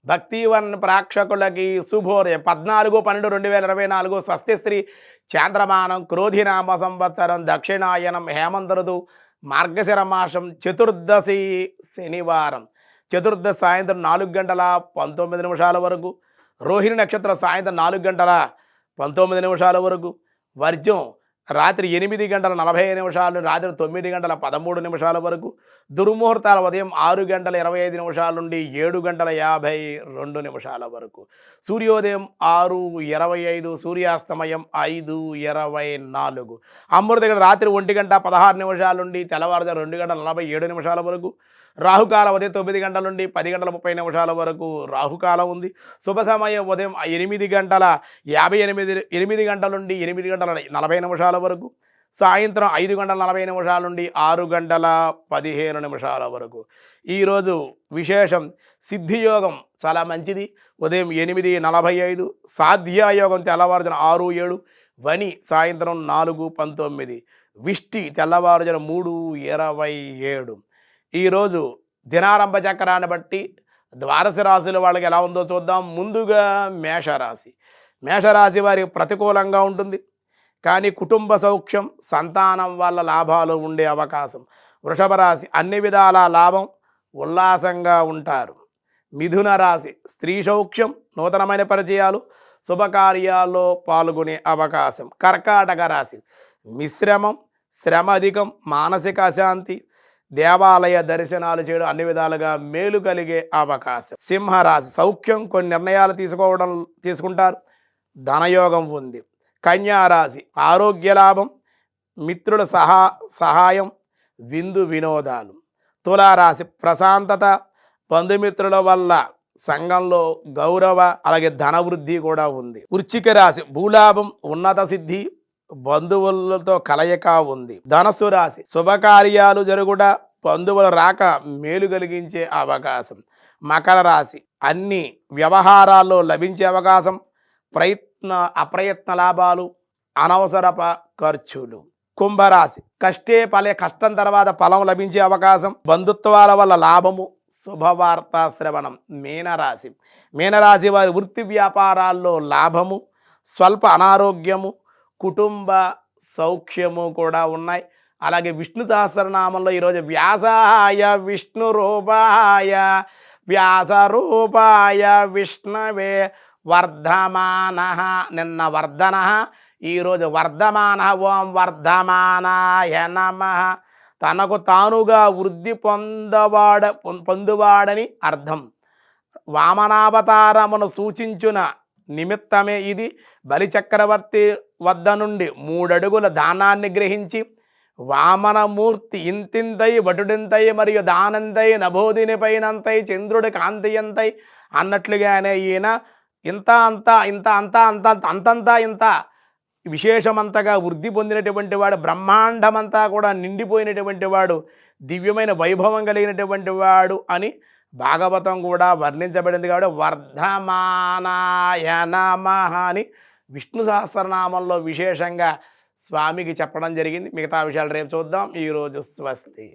భక్తివన్ ప్రేక్షకులకి శుభోదయం 14/12/2024 స్వస్తి శ్రీ చాంద్రమానం క్రోధినామ సంవత్సరం దక్షిణాయనం హేమంత ఋతువు మార్గశిర మాసం చతుర్దశి శనివారం చతుర్దశి సాయంత్రం 4:19 వరకు, రోహిణి నక్షత్రం సాయంత్రం 4:19 వరకు, వర్జం రాత్రి 8:40 రాత్రి 9:13 వరకు, దుర్ముహూర్తాల ఉదయం 6:25 నుండి 7:52 వరకు, సూర్యోదయం 6:25, సూర్యాస్తమయం 5:24, అమృత రాత్రి 1:16 నుండి తెల్లవారుజాము 2:47 వరకు, రాహుకాలం ఉదయం 9 గంటల నుండి 10:30 వరకు రాహుకాలం ఉంది. శుభ సమయం ఉదయం 8 గంటల నుండి 8:40 వరకు, సాయంత్రం 5:40 నుండి 6:15 వరకు. ఈరోజు విశేషం సిద్ధియోగం చాలా మంచిది. ఉదయం 8:45, సాధ్యాయోగం తెల్లవారుజాము 6:07, వని సాయంత్రం 4:19, విష్టి తెల్లవారుజాము 3:27. ఈరోజు దినారంభ చక్రాన్ని బట్టి ద్వాదశ రాశుల వాళ్ళకి ఎలా ఉందో చూద్దాం. ముందుగా మేషరాశి. మేషరాశి వారికి ప్రతికూలంగా ఉంటుంది, కానీ కుటుంబ సౌఖ్యం, సంతానం వల్ల లాభాలు ఉండే అవకాశం. వృషభ రాశి అన్ని విధాల లాభం, ఉల్లాసంగా ఉంటారు. మిథున రాశి స్త్రీ సౌఖ్యం, నూతనమైన పరిచయాలు, శుభకార్యాల్లో పాల్గొనే అవకాశం. కర్కాటక రాశి మిశ్రమం, శ్రమ అధికం, మానసిక అశాంతి, దేవాలయ దర్శనాలు చేయడం అన్ని విధాలుగా మేలు కలిగే అవకాశం. సింహరాశి సౌఖ్యం, కొన్ని నిర్ణయాలు తీసుకుంటారు, ధనయోగం ఉంది. కన్యారాశి ఆరోగ్య లాభం, మిత్రుల సహాయం, విందు వినోదాలు. తులారాశి ప్రశాంతత, బంధుమిత్రుల వల్ల సంఘంలో గౌరవ అలాగే ధనవృద్ధి కూడా ఉంది. వృశ్చిక రాశి భూలాభం, ఉన్నత సిద్ధి, బంధువులతో కలయిక ఉంది. ధనస్సు రాశి శుభకార్యాలు జరుగుట, బంధువుల రాక మేలు కలిగించే అవకాశం. మకర రాశి అన్ని వ్యవహారాల్లో లభించే అవకాశం, అప్రయత్న లాభాలు, అనవసర ఖర్చులు. కుంభరాశి కష్టం తర్వాత ఫలం లభించే అవకాశం, బంధుత్వాల వల్ల లాభము, శుభవార్త శ్రవణం. మీనరాశి వారి వృత్తి వ్యాపారాల్లో లాభము, స్వల్ప అనారోగ్యము, కుటుంబ సౌఖ్యము కూడా ఉన్నాయి. అలాగే విష్ణు సహస్రనామంలో ఈరోజు వ్యాసాయ విష్ణు రూపాయ వ్యాస రూపాయ విష్ణవే వర్ధమాన, నిన్న వర్ధన, ఈరోజు వర్ధమాన. ఓం వర్ధమానాయ నమః. తనకు తానుగా వృద్ధి పొందువాడని అర్థం. వామనావతారమును సూచించున నిమిత్తమే ఇది. బలిచక్రవర్తి వద్ద నుండి 3 అడుగుల దానాన్ని గ్రహించి, వామనమూర్తి ఇంతింతై వటుడింతై మరియు దానంతై నభోదిని పైనంతై చంద్రుడి కాంతియంతై అన్నట్లుగానే ఈయన ఇంత అంతంతా విశేషమంతగా వృద్ధి పొందినటువంటి వాడు, బ్రహ్మాండమంతా కూడా నిండిపోయినటువంటి వాడు, దివ్యమైన వైభవం కలిగినటువంటి వాడు అని భాగవతం కూడా వర్ణించబడింది. కాబట్టి వర్ధమానాయ నమః అని విష్ణు సహస్రనామంలో విశేషంగా స్వామికి చెప్పడం జరిగింది. మిగతా విషయాలు రేపు చూద్దాం. ఈరోజు స్వస్తి.